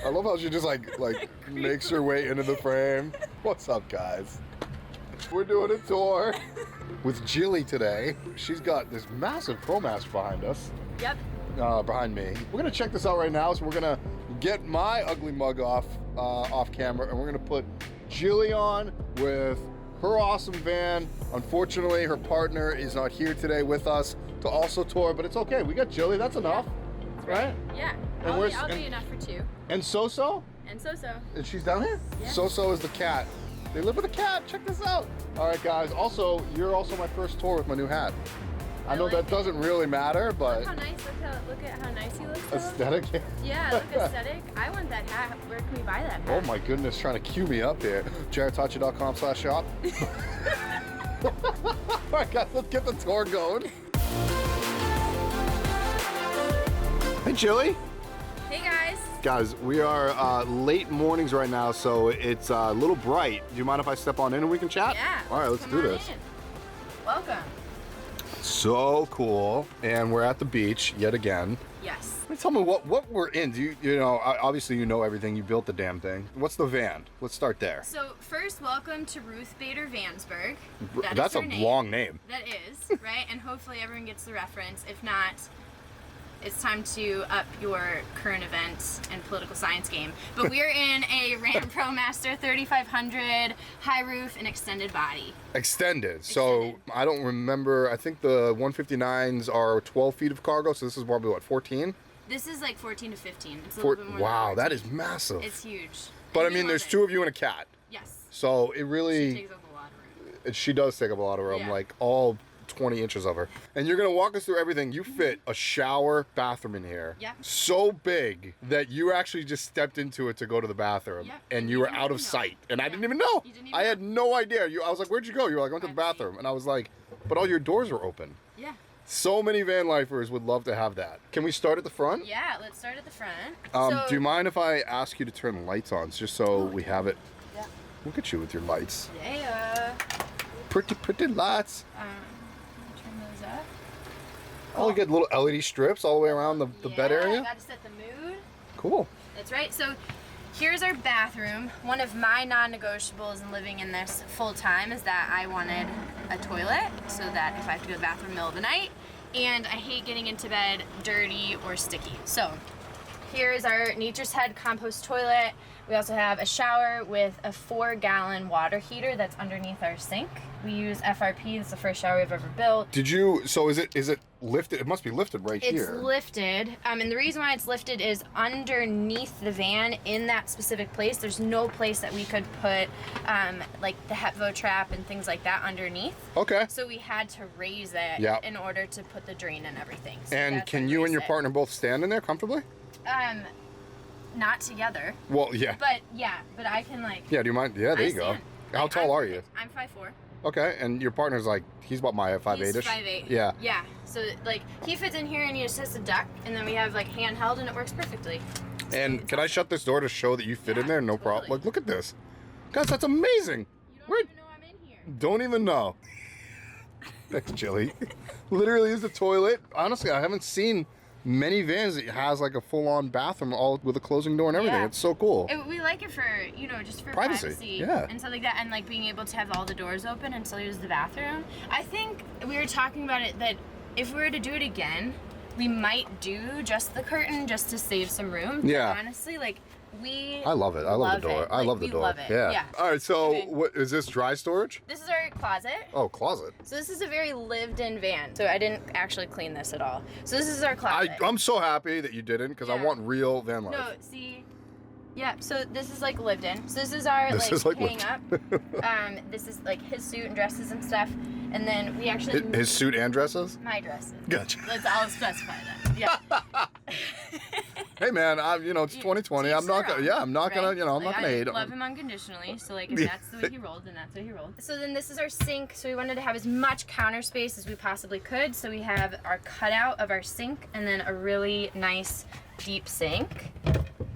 I love how she just like makes her way into the frame. What's up, guys? We're doing a tour with Jilly today. She's got this massive ProMaster behind us. Yep. Behind me. We're gonna check this out right now. So we're gonna get my ugly mug off camera, and we're gonna put Jilly on with her awesome van. Unfortunately, her partner is not here today with us to also tour, but it's okay. We got Jilly. That's enough, right? Yeah. And I'll be enough for two. And So-So? And So-So. And she's down here? Yeah. So-So is the cat. They live with a cat. Check this out. All right, guys. Also, you're also my first tour with my new hat. I know that doesn't really matter, but... Look how nice, look at how nice he looks. Aesthetic? Yeah, look aesthetic. I want that hat. Where can we buy that hat? Oh my goodness, trying to cue me up here. JaredTachi.com/shop. All right, guys, let's get the tour going. Hey, Jilly. Hey, guys. Guys, we are late mornings right now, so it's a little bright. Do you mind if I step on in and we can chat? Yeah. All right, let's do this. In. Welcome. So cool, and we're at the beach yet again. Yes. Tell me what we're in. Do you know? Obviously, you know everything. You built the damn thing. What's the van? Let's start there. So first, welcome to Ruth Bader Vansberg. That's a long name. That is right, and hopefully everyone gets the reference. If not, it's time to up your current events and political science game. But we're in a Ram ProMaster 3500 high roof and extended body. Extended. So I don't remember. I think the 159s are 12 feet of cargo. So this is probably what, 14? This is like 14 to 15. It's a little bit more. Wow, than that is massive. It's huge. But I mean, there's two of you and a cat. Yes. So it really. She takes up a lot of room. She does take up a lot of room, Yeah. like all 20 inches of her. And you're gonna walk us through everything. You fit a shower bathroom in here. Yep. So big that you actually just stepped into it to go to the bathroom. Yep. And you were out of sight. And I didn't even know. You didn't even I know. had no idea. I was like, where'd you go? You were like, I went to the bathroom. And I was like, but all your doors are open. Yeah. So many van lifers would love to have that. Can we start at the front? Yeah, let's start at the front. Do you mind if I ask you to turn the lights on just so we have it? Yeah. Look at you with your lights. Yeah. Pretty lights. Turn those up. Oh, you get little LED strips all the way around the bed area? Got to set the mood. Cool. That's right. So here's our bathroom. One of my non-negotiables in living in this full time is that I wanted a toilet so that if I have to go to the bathroom in the middle of the night, and I hate getting into bed dirty or sticky. So here is our Nature's Head compost toilet. We also have a shower with a 4-gallon water heater that's underneath our sink. We use FRP. It's the first shower we've ever built. So is it lifted? It must be lifted right here. It's lifted. And the reason why it's lifted is underneath the van in that specific place, there's no place that we could put like the HEPVO trap and things like that underneath. Okay. So we had to raise it in order to put the drain and everything. So and can you and your partner both stand in there comfortably? Not together. Well, yeah. But I can like. Yeah, do you mind? Yeah, there you go. How tall are you? I'm 5'4". Okay, and your partner's like, he's about my 5'8"ish. He's 5'8". Yeah. Yeah. So like he fits in here and he just has to duck, and then we have like handheld and it works perfectly. And can I shut this door to show that you fit in there? No problem. Like, look at this. Guys, that's amazing. You don't even know I'm in here. Don't even know. Thanks, Jilly. Literally is the toilet. Honestly, I haven't seen many vans that has like a full-on bathroom all with a closing door and everything. Yeah. It's so cool. We like it for, just for privacy and stuff like that, and like being able to have all the doors open and still use the bathroom. I think we were talking about it that if we were to do it again, we might do just the curtain just to save some room. Yeah. But honestly, like I love it. I love the door. I love the door. Love it. Yeah. All right. So, what is this? Dry storage? This is our closet. Oh, closet. So this is a very lived-in van. So I didn't actually clean this at all. So this is our closet. I'm so happy that you didn't because I want real van life. No, see. Yeah, so this is like lived in. So this is our hang up. This is like his suit and dresses and stuff. And then we actually his suit and dresses? My dresses. Gotcha. I'll specify that. Yeah. Hey man, it's 2020. I'm not gonna I'm not gonna hate. I love him unconditionally. So like if that's the way he rolled, then that's the way he rolled. So then this is our sink. So we wanted to have as much counter space as we possibly could. So we have our cutout of our sink and then a really nice deep sink.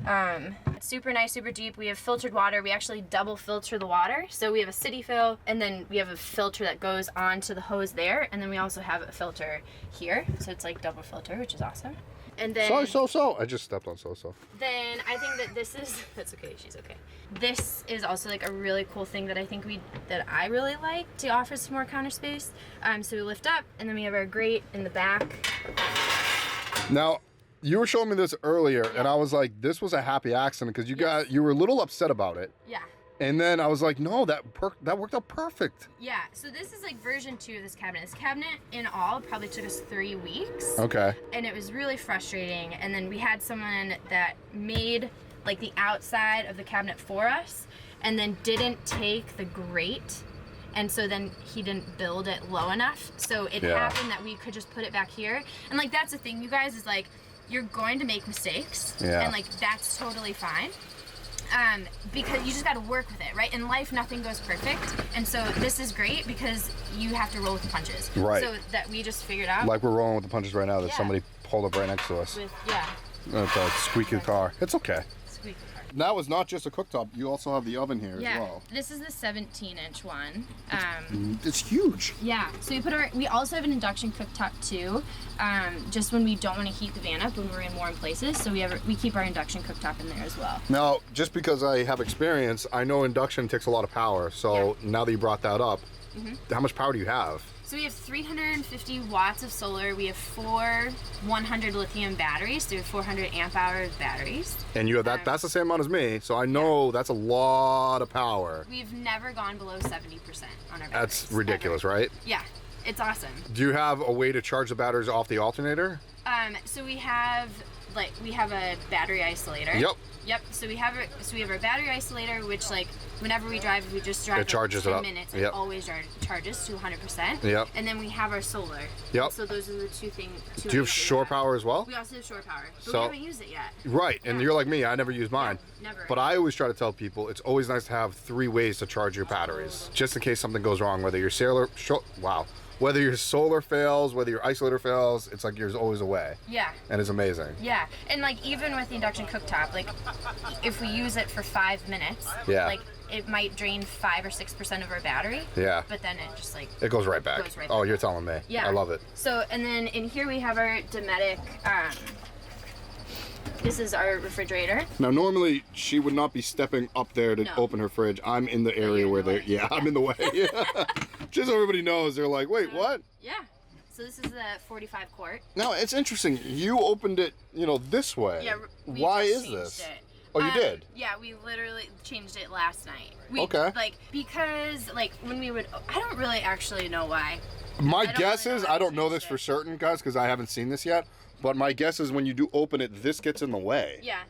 And Super nice, super deep. We have filtered water. We actually double filter the water. So we have a city fill, and then we have a filter that goes onto the hose there, and then we also have a filter here. So it's like double filter, which is awesome. And then I just stepped on Then I think that this is that's okay, she's okay. This is also like a really cool thing that I think that I really like to offer some more counter space. So we lift up, and then we have our grate in the back. Now, you were showing me this earlier, and I was like, this was a happy accident because you were a little upset about it. Yeah. And then I was like, no, that worked out perfect. Yeah, so this is like version 2 of this cabinet. This cabinet in all probably took us 3 weeks. Okay. And it was really frustrating. And then we had someone that made like the outside of the cabinet for us and then didn't take the grate. And so then he didn't build it low enough. So it happened that we could just put it back here. And like, that's the thing, you guys, is like, you're going to make mistakes. Yeah. And like, that's totally fine. Because you just got to work with it, right? In life, nothing goes perfect, and so this is great because you have to roll with the punches. Right. So that we just figured out. Like we're rolling with the punches right now. That somebody pulled up right next to us. It's a squeaky car. It's okay. Squeaky car. That was not just a cooktop. You also have the oven here as well. This is the 17-inch one. It's huge. Yeah. So we also have an induction cooktop too. Just when we don't want to heat the van up when we're in warm places, so we keep our induction cooktop in there as well. Now, just because I have experience, I know induction takes a lot of power. So now that you brought that up, how much power do you have? So we have 350 watts of solar. We have 4 100 lithium batteries. So we have 400 amp hour batteries. And you have that's the same amount as me. So I know that's a lot of power. We've never gone below 70% on our batteries. That's ridiculous, right? Yeah, it's awesome. Do you have a way to charge the batteries off the alternator? So we have a battery isolator. Yep. So we have our battery isolator, which like whenever we drive, we just drive it charges for 10 it up. minutes and always charges to 100%. Yep. And then we have our solar. Yep. So those are the two things. Do you have shore power as well? We also have shore power, but we haven't used it yet. Right, and you're like me, I never use mine. Yeah, never. But I always try to tell people it's always nice to have 3 ways to charge your batteries, just in case something goes wrong. Whether your whether your solar fails, whether your isolator fails, it's like there's always a way. Yeah. And it's amazing. Yeah, and like even with the induction cooktop, like if we use it for 5 minutes, like it might drain 5 or 6% of our battery. Yeah. But then it just like it goes right back. Oh, you're telling me. Yeah. I love it. So and then in here we have our Dometic. This is our refrigerator. Now normally she would not be stepping up there to open her fridge. I'm in the area where they're I'm in the way. Just so everybody knows, they're like, wait, what? Yeah. So this is the 45 quart. Now it's interesting. You opened it, this way. Yeah. Why is this? Oh, you did? Yeah, we literally changed it last night. Okay. Because when we would, I don't really actually know why. My guess is, I don't know this for certain, guys, because I haven't seen this yet. But my guess is when you do open it, this gets in the way. Yeah.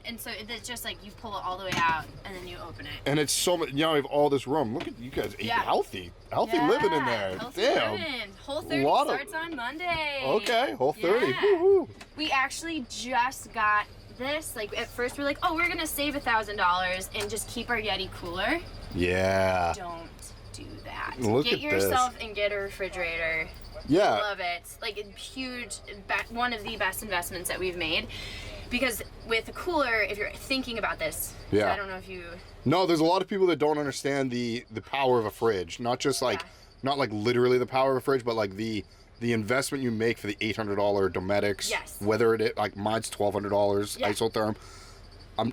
And so it's just like you pull it all the way out and then you open it. And it's so much. You have all this room. Look at you guys. Healthy living in there. Damn. Living. Whole 30 starts on Monday. Okay, Whole 30. Yeah. Woo-hoo. We actually just got this. Like at first we're like, oh, we're gonna save $1,000 and just keep our Yeti cooler. Yeah. Don't do that. Get yourself and get a refrigerator. Yeah. Love it. Like a huge, one of the best investments that we've made. Because with a cooler, if you're thinking about this, I don't know if you. No, there's a lot of people that don't understand the power of a fridge. Not just not like literally the power of a fridge, but like the investment you make for the $800 Dometics. Yes. Whether it like mine's $1,200 isotherm.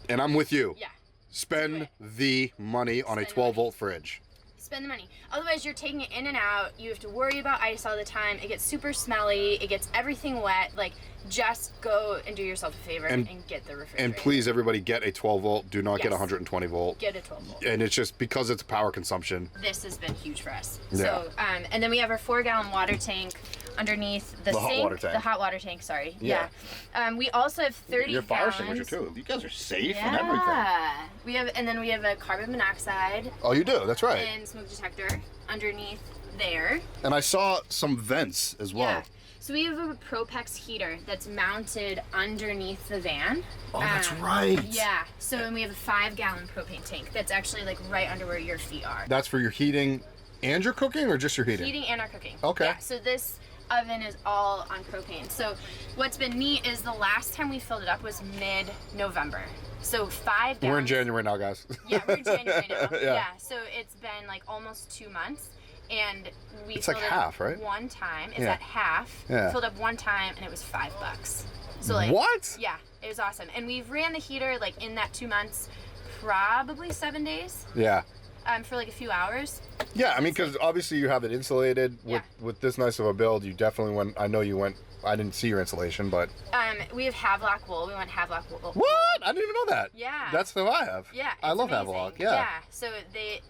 I'm with you. Yeah. Spend the money on a 12-volt fridge. Spend the money. Otherwise, you're taking it in and out. You have to worry about ice all the time. It gets super smelly. It gets everything wet. Like, just go and do yourself a favor and get the refrigerator. And please, everybody, get a 12-volt. Do not get a 120-volt. Get a 12-volt. And it's just because it's power consumption. This has been huge for us. Yeah. So, and then we have our 4-gallon water tank underneath the sink. Hot water tank. The hot water tank, sorry. Yeah. We also have 30 Your fire gallons. extinguisher, too. You guys are safe and everything. And then we have a carbon monoxide. Oh, you do? That's right. And smoke detector underneath there. And I saw some vents as well. Yeah. So we have a Propex heater that's mounted underneath the van. Oh, that's right. Yeah. So and we have a 5-gallon propane tank that's actually like right under where your feet are. That's for your heating and your cooking, or just your heating? Heating and our cooking. Okay. Yeah. So this oven is all on propane. So what's been neat is the last time we filled it up was mid-November. So 5 gallons. We're in January now, guys. Yeah, we're in January now. Yeah. Yeah. So it's been like almost 2 months. And we it's filled like it half, up right? one time. It's Yeah. at half. Yeah. Filled up one time and it was $5. So like what? Yeah, it was awesome. And we've ran the heater like in that 2 months, probably 7 days. Yeah. For like a few hours. Yeah, I mean, because obviously you have it insulated with this nice of a build. You definitely went. I know you went. I didn't see your insulation, but we have Havelock wool. We went Havelock wool. what? I didn't even know that. Yeah. That's what I have. Yeah. I love amazing. Havelock. Yeah. Yeah. So they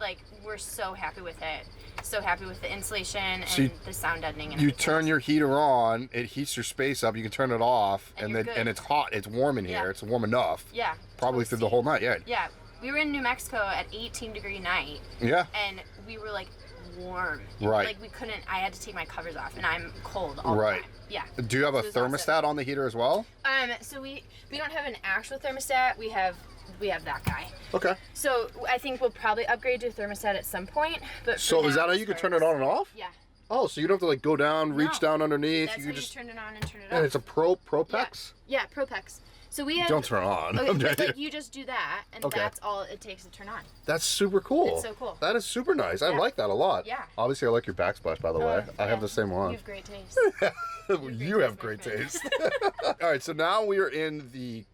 we're so happy with it. So happy with the insulation and So the sound deadening. And You everything. turn your heater on. It heats your space up. You can turn it off, And and you're then good. and it's hot. It's warm in here. Yeah. It's warm enough. Yeah. Probably through the whole night. Yeah. Yeah. We were in New Mexico at 18-degree night. Yeah. And we were like warm. Right. Like we couldn't. I had to take my covers off, and I'm cold all Right. the time. Yeah. Do you have a So it was thermostat awesome. on the heater as well? So we don't have an actual thermostat. We have that guy. Okay. So I think we'll probably upgrade to a thermostat at some point. But So for is now, that how as you can far turn it as- on and off? Yeah. Oh, so you don't have to like go down, reach No. down underneath. That's you how can just. you turn it on and turn it off. And it's a Propex. Yeah, Propex. So we have. Don't turn it on. Okay, I'm but, joking. like you just do that, and Okay. that's all it takes to turn on. That's super cool. It's so cool. That is super nice. I Yeah. like that a lot. Yeah. Obviously, I like your backsplash, by the way. I have Yeah. the same You one. have great taste. You have great taste. All right, so now we are in the,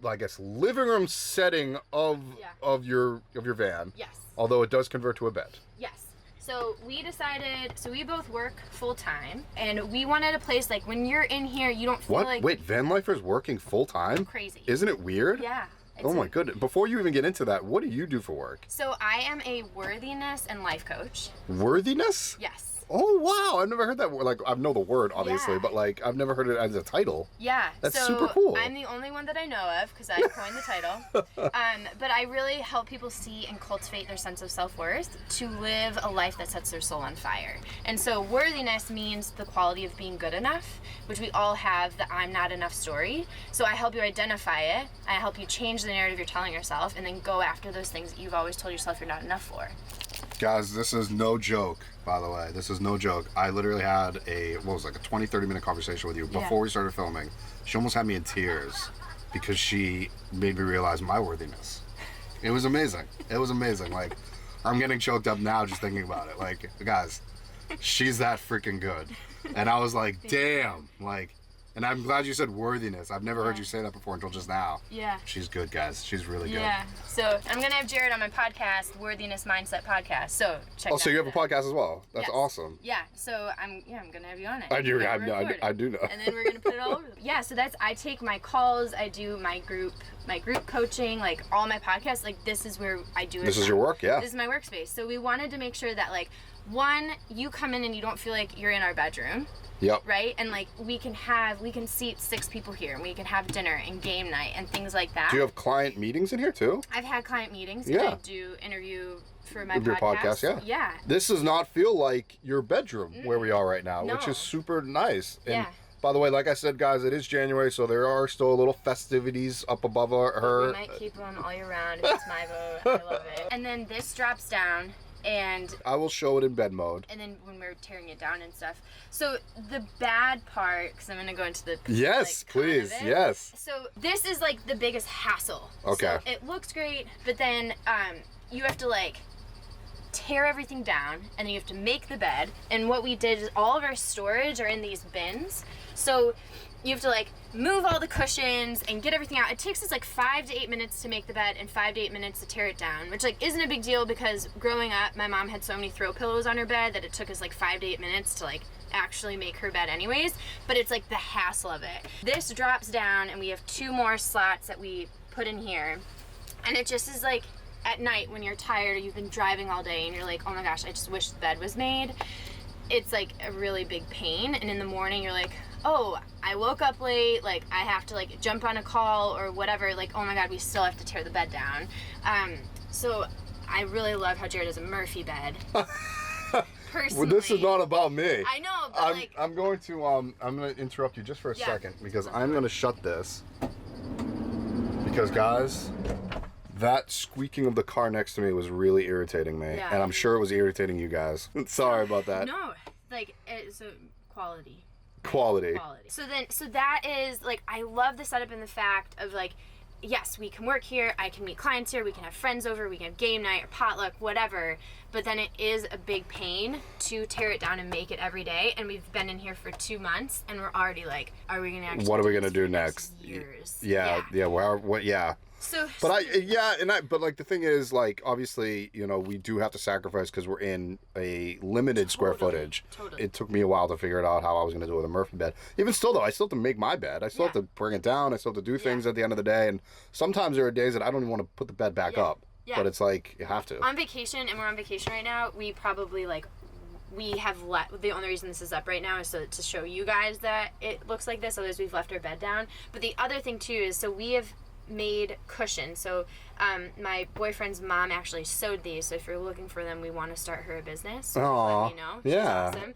I guess, living room setting of Yeah. of your van. Yes. Although it does convert to a bed. Yes. So we decided. So we both work full time, and we wanted a place like when you're in here, you don't feel What? like Wait, van lifers working full time? crazy. Isn't it weird? Yeah. Oh it's my a- goodness. Before you even get into that, what do you do for work? So I am a worthiness and life coach. Worthiness? Yes. Oh wow, I've never heard that word. Like I know the word obviously, Yeah. but like I've never heard it as a title. Yeah. That's so super cool. I'm the only one that I know of because I coined the title. But I really help people see and cultivate their sense of self-worth to live a life that sets their soul on fire. And so worthiness means the quality of being good enough, which we all have the I'm not enough story. So I help you identify it. I help you change the narrative you're telling yourself and then go after those things that you've always told yourself you're not enough for. Guys, this is no joke, by the way. This is no joke. I literally had a 20-30 minute conversation with you before we started filming. She almost had me in tears because she made me realize my worthiness. It was amazing. It was amazing. Like, I'm getting choked up now just thinking about it. Like, guys, she's that freaking good. And I was like, damn. Like, and I'm glad you said worthiness. I've never heard you say that before until just now. Yeah. She's good, guys. She's really good. Yeah. So I'm gonna have Jared on my podcast, Worthiness Mindset Podcast. So check. Oh, so you have a podcast as well. That's Yes. awesome. Yeah. So I'm gonna have you on it. I do. We're I gonna record it. do know. And then we're gonna put it all over. Yeah. So I take my calls. I do my group coaching, like all my podcasts. Like this is where I do it. This is from. your work, yeah. This is my workspace. So we wanted to make sure that like, one, you come in and you don't feel like you're in our bedroom. Yep. Right? And like we can seat 6 people here and we can have dinner and game night and things like that. Do you have client meetings in here too? I've had client meetings. Yeah. And I do interview for my Your podcast, yeah. Yeah. This does not feel like your bedroom where we are right now, which No. is super nice. And Yeah. by the way, like I said, guys, it is January, so there are still little festivities up above her. We might keep them all year round. It's my vote. I love it. And then this drops down and I will show it in bed mode. then when we're tearing it down and stuff. So the bad part, because I'm going to go into the Yes, like, con of please. it. Yes. So this is like the biggest hassle. Okay. So it looks great, but then you have to like tear everything down and then you have to make the bed. And what we did is all of our storage are in these bins. So you have to like move all the cushions and get everything out. It takes us like 5 to 8 minutes to make the bed and 5 to 8 minutes to tear it down, which like isn't a big deal because growing up, my mom had so many throw pillows on her bed that it took us like 5 to 8 minutes to like actually make her bed anyways, but it's like the hassle of it. This drops down and we have 2 more slots that we put in here. And it just is like at night when you're tired or you've been driving all day and you're like, oh my gosh, I just wish the bed was made. It's like a really big pain. And in the morning you're like, oh, I woke up late, like I have to like jump on a call or whatever, like oh my god, we still have to tear the bed down. So I really love how Jared has a Murphy bed. Personally. Well, this is not about me. I know, but I'm going to interrupt you just for a Yeah. second because I'm going to shut this. Because guys, that squeaking of the car next to me was really irritating me, Yeah. and I'm sure it was irritating you guys. Sorry about that. No, like it's a quality. Quality. So that is like, I love the setup and the fact of like, yes, we can work here, I can meet clients here, we can have friends over, we can have game night or potluck, whatever, but then it is a big pain to tear it down and make it every day, and we've been in here for 2 months, and we're already like, are we gonna actually what are we gonna do next? Years? Yeah. What? Yeah. So, but but like the thing is, like, obviously, you know, we do have to sacrifice because we're in a limited square footage. Totally. It took me a while to figure it out how I was going to do it with a Murphy bed. Even still, though, I still have to make my bed. I still have to bring it down. I still have to do things at the end of the day. And sometimes there are days that I don't even want to put the bed back up. Yeah. But it's like, you have to. On vacation, and we're on vacation right now, we probably we have the only reason this is up right now is so to show you guys that it looks like this, otherwise we've left our bed down. But the other thing too is, so we have made cushions. So my boyfriend's mom actually sewed these, so if you're looking for them, we want to start her a business. So let me know. She's awesome.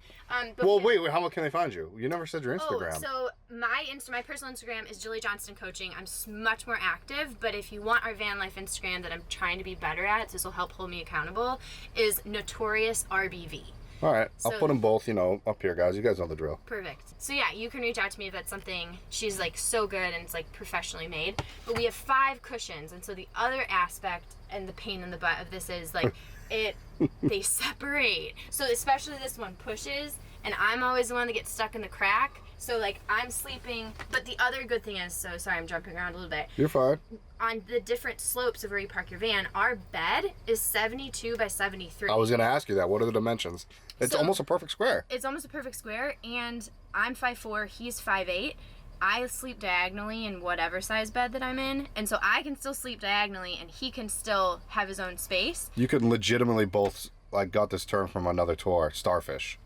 Well, wait, how can they find you? You never said your Instagram. So my personal Instagram is Julie Johnston Coaching. I'm much more active, but if you want our van life Instagram that I'm trying to be better at, so this will help hold me accountable, is Notorious RBV. All right, I'll put them both, you know, up here, guys. You guys know the drill. Perfect. So yeah, you can reach out to me if that's something. She's like so good and it's like professionally made. But we have 5 cushions, and so the other aspect and the pain in the butt of this is like they separate. So especially this one pushes, and I'm always the one that gets stuck in the crack. So like I'm sleeping, but the other good thing is, so sorry, I'm jumping around a little bit. You're fine. On the different slopes of where you park your van, our bed is 72 by 73. I was going to ask you that. What are the dimensions? It's almost a perfect square. It's almost a perfect square, and I'm 5'4", he's 5'8". I sleep diagonally in whatever size bed that I'm in, and so I can still sleep diagonally, and he can still have his own space. You could legitimately both, like, got this term from another tour, starfish.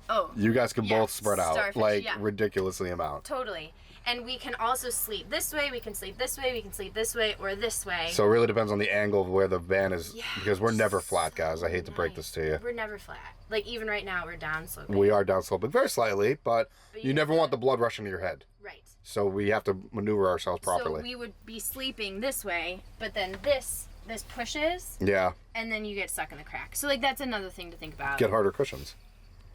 Oh. You guys can both spread out, starfish, like, ridiculously amount. Totally. And we can also sleep this way, we can sleep this way, we can sleep this way, or this way. So it really depends on the angle of where the van is, because we're never flat, guys. I hate to break this to you. We're never flat. Like, even right now, we're down sloping. We are down sloping, very slightly, but you never want the blood rushing to your head. Right. So we have to maneuver ourselves properly. So we would be sleeping this way, but then this pushes. Yeah. And then you get stuck in the crack. So, like, that's another thing to think about. Get harder cushions.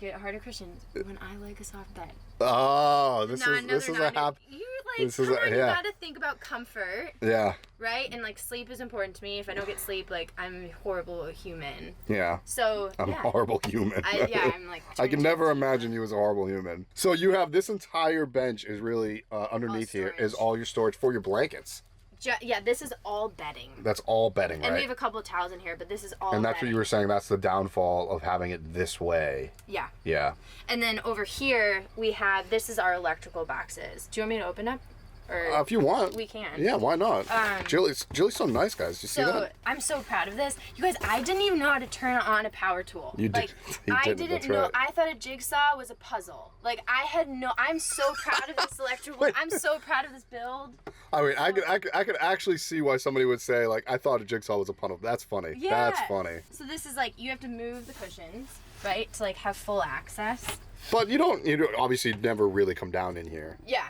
Get harder cushions when I like a soft bed. Oh, this is a happy. You gotta think about comfort. Yeah. Right? And like sleep is important to me. If I don't get sleep, like I'm a horrible human. Yeah. So I'm a horrible human. I'm like. I can never imagine you as a horrible human. So you have this entire bench is really underneath here is all your storage for your blankets. Yeah, this is all bedding. That's all bedding, right? And we have a couple of towels in here, but this is all And that's bedding. what you were saying, that's the downfall of having it this way. Yeah. Yeah. And then over here, we have, this is our electrical boxes. Do you want me to open up? Or if you want. We can. Yeah, why not? Julie's so nice, guys. You see that? I'm so proud of this. You guys, I didn't even know how to turn on a power tool. You did. I didn't know. Right. I thought a jigsaw was a puzzle. Like, I'm so proud of this electrical. I'm so proud of this build. I mean, I could actually see why somebody would say, like, I thought a jigsaw was a puzzle. That's funny. Yeah. That's funny. So this is like, you have to move the cushions, right, to like have full access. But you don't obviously never really come down in here. Yeah.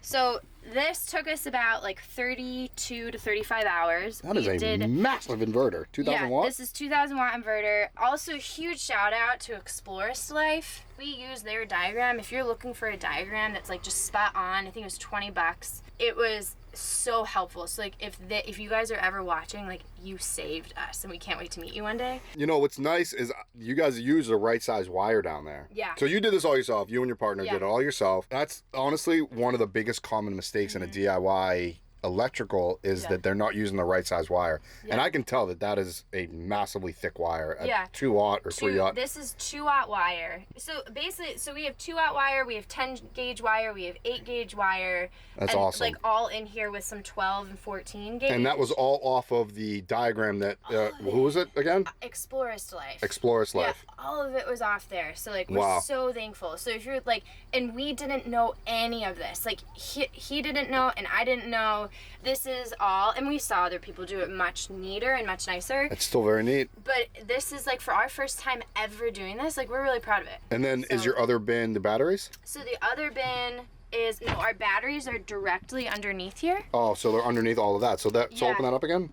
So this took us about like 32 to 35 hours. That is a massive inverter. 2,000 watt? This is 2,000 watt inverter. Also, huge shout out to Explorist Life. We use their diagram. If you're looking for a diagram that's like just spot on, I think it was $20. It was so helpful. So like if you guys are ever watching, like you saved us, and we can't wait to meet you one day. You know what's nice is you guys use the right size wire down there. Yeah. So you did this all yourself. You and your partner did it all yourself. That's honestly one of the biggest common mistakes in a DIY electrical is that they're not using the right size wire. And I can tell that is a massively thick wire at 2 watt or 3 watt. This is 2 watt wire. So basically, we have 2 watt wire, we have 10 gauge wire, we have 8 gauge wire. That's awesome. Like all in here with some 12 and 14 gauge. And that was all off of the diagram that, who was it again? Explorist Life. Explorist Life. Yeah, all of it was off there. So like, we're so thankful. So if you're like, and we didn't know any of this. Like he didn't know and I didn't know. This is all, and we saw other people do it much neater and much nicer. It's still very neat. But this is like, for our first time ever doing this, like we're really proud of it. And then is your other bin the batteries? So the other bin is, no, our batteries are directly underneath here. Oh, so they're underneath all of that. So so open that up again?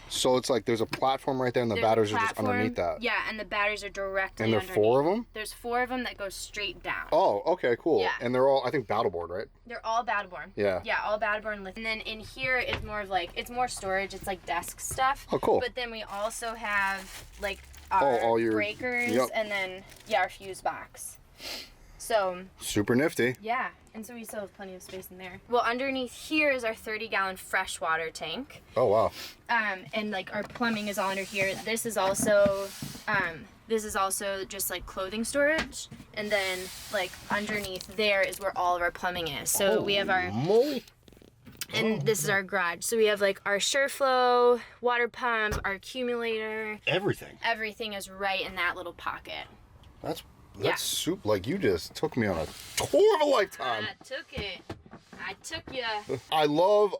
So it's like there's a platform right there and the batteries are just underneath that. Yeah, and the batteries are directly underneath. And there are 4 of them? There's 4 of them that go straight down. Oh, okay, cool. Yeah. And they're all, I think, battle-board, right? They're all battle-born. Yeah. Yeah, all battle-born. And then in here, it's more of like, it's more storage. It's like desk stuff. Oh, cool. But then we also have like our all your breakers and then, yeah, our fuse box. So super nifty. Yeah, and so we still have plenty of space in there. Well, underneath here is our 30-gallon freshwater tank. Oh wow. And like our plumbing is all under here. This is also just like clothing storage, and then like underneath there is where all of our plumbing is. So we have our and this is our garage. So we have like our SureFlow, water pump, our accumulator. Everything. Everything is right in that little pocket. That's soup. Like, you just took me on a tour of a lifetime. I took ya. I love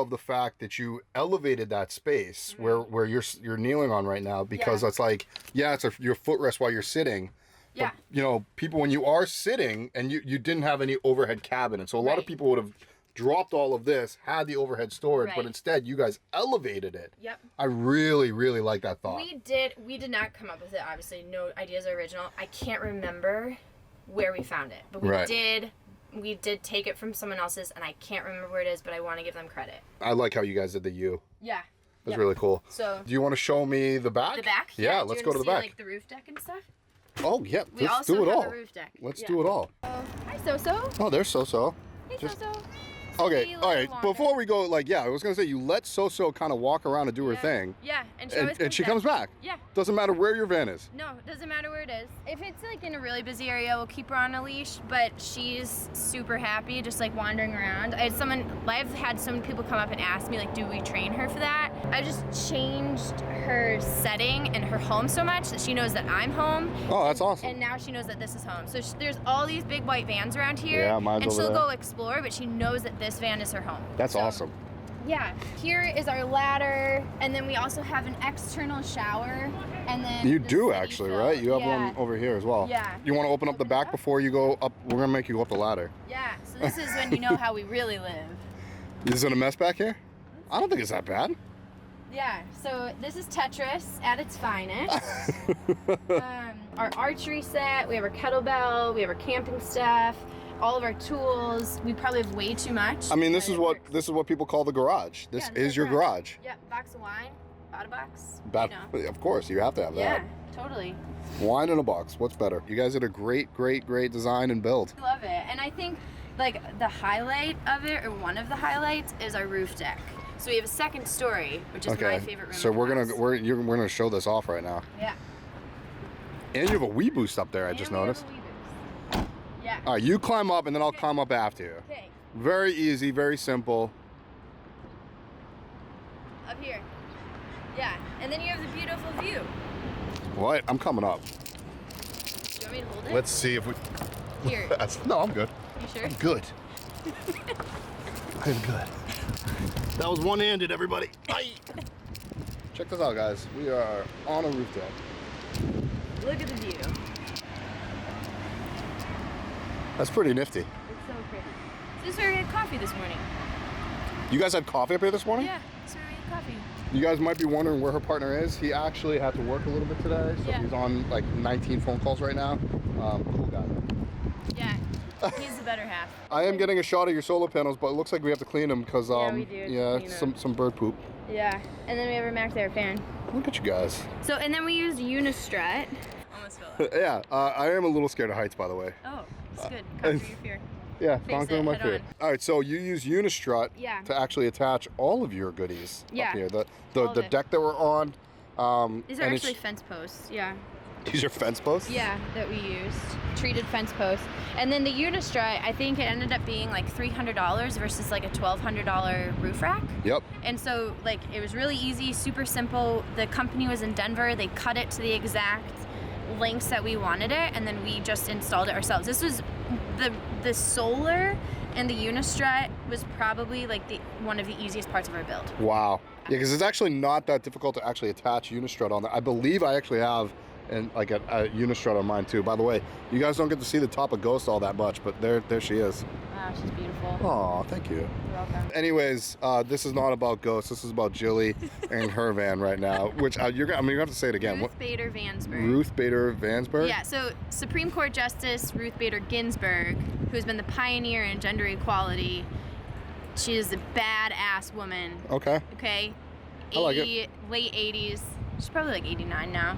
the fact that you elevated that space where you're kneeling on right now, because it's like, it's your footrest while you're sitting. Yeah. But, you know, people, when you are sitting and you didn't have any overhead cabinet, so a lot of people would have dropped all of this, had the overhead storage, but instead you guys elevated it. Yep. I really like that thought. We did not come up with it, obviously. No ideas are original. I can't remember where we found it, but we did take it from someone else's, and I can't remember where it is, but I want to give them credit. I like how you guys did the U. Yeah. That's really cool. So, do you want to show me the back? The back? Yeah, let's go to the back. Like the roof deck and stuff? Oh, yeah. We let's also do it have all. a roof deck. Let's do it all. Hi, So-So. Oh, there's So-So. Hey, So-So. Okay, all right. Before we go, like, I was gonna say, you let So-So kind of walk around and do her thing. Yeah, and she comes back. Yeah. Doesn't matter where your van is. No, doesn't matter where it is. If it's like in a really busy area, we'll keep her on a leash. But she's super happy, just like wandering around. I've had some people come up and ask me, like, do we train her for that? I just changed her setting and her home so much that she knows that I'm home. Oh, that's awesome. And now she knows that this is home. So there's all these big white vans around here. Yeah, mine's and over she'll there. go explore, but she knows that this van is her home. That's awesome. Yeah, here is our ladder, and then we also have an external shower, and then you do actually, right? You have one over here as well. Yeah. You want to open up the back before you go up? We're gonna make you go up the ladder. Yeah. So this is when you know how we really live. Is it a mess back here? I don't think it's that bad. Yeah. So this is Tetris at its finest. Our archery set. We have our kettlebell. We have our camping stuff. All of our tools. We probably have way too much. I mean, this is what people call the garage. This is your garage. Yeah, box of wine, bottle box. Of course, you have to have that. Yeah, totally. Wine in a box. What's better? You guys did a great design and build. I love it, and I think like the highlight of it, or one of the highlights, is our roof deck. So we have a second story, which is my favorite room. So we're gonna show this off right now. Yeah. And you have a wee boost up there. I just noticed. Yeah. All right, you climb up, and then I'll climb up after you. Okay. Very easy, very simple. Up here. Yeah, and then you have the beautiful view. What? I'm coming up. Do you want me to hold it? Let's see if we. Here. No, I'm good. You sure? I'm good. I'm good. That was one-handed, everybody. Aye. Check this out, guys. We are on a roof deck. Look at the view. That's pretty nifty. It's so pretty. This is where we had coffee this morning. You guys had coffee up here this morning? Yeah, this is where we had coffee. You guys might be wondering where her partner is. He actually had to work a little bit today, so he's on like 19 phone calls right now. Cool guy. Yeah, he's the better half. I am getting a shot of your solar panels, but it looks like we have to clean them because we do. Yeah, some bird poop. Yeah, and then we have our Max Air fan. Look at you guys. So, and then we used Unistrut. Almost fell off. Yeah, I am a little scared of heights, by the way. Oh, that's good. Conquer your fear. Yeah, conquering my fear. All right, so you use Unistrut to actually attach all of your goodies up here. The deck that we're on. These are actually fence posts. Yeah. These are fence posts? Yeah, that we used. Treated fence posts. And then the Unistrut, I think it ended up being like $300 versus like a $1,200 roof rack. Yep. And so like it was really easy, super simple. The company was in Denver. They cut it to the exact lengths that we wanted it, and then we just installed it ourselves. This was the solar and the Unistrut was probably like one of the easiest parts of our build. Wow. Yeah, because it's actually not that difficult to actually attach Unistrut on there. I believe I actually have and like a Unistrut on mine too. By the way, you guys don't get to see the top of Ghost all that much, but there she is. Wow, she's beautiful. Aw, thank you. You're welcome. Anyways, this is not about Ghost. This is about Jilly and her van right now. Which you're gonna have to say it again. Ruth Bader Vansberg. Ruth Bader Vansberg. Yeah. So Supreme Court Justice Ruth Bader Ginsburg, who's been the pioneer in gender equality. She is a badass woman. Okay. Okay. I like it. Late 80s. She's probably like 89 now.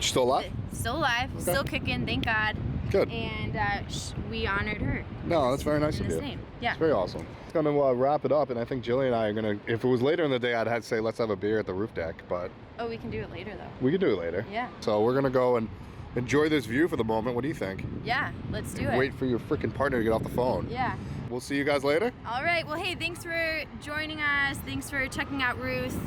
She's still alive? Still alive. Okay. Still kicking. Thank God. Good. And we honored her. No, that's very nice of you. Name. Yeah. It's very awesome. It's gonna wrap it up, and I think Jilly and I are gonna. If it was later in the day, I'd have to say let's have a beer at the roof deck, but. Oh, we can do it later though. We can do it later. Yeah. So we're gonna go and enjoy this view for the moment. What do you think? Yeah, let's do it. Wait for your freaking partner to get off the phone. Yeah. We'll see you guys later. All right. Well, hey, thanks for joining us. Thanks for checking out Ruth.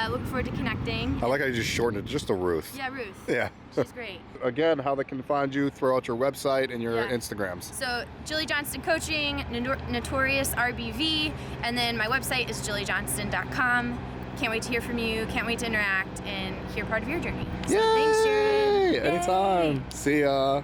Looking forward to connecting. I like how you just shortened it just to Ruth. Yeah, Ruth. Yeah. She's great. Again, how they can find you, throw out your website and your Instagrams. So, Jilly Johnston Coaching, Notorious RBV, and then my website is jillyjohnston.com. Can't wait to hear from you. Can't wait to interact and hear part of your journey. So, Yay! thanks, Jared. Anytime. See ya.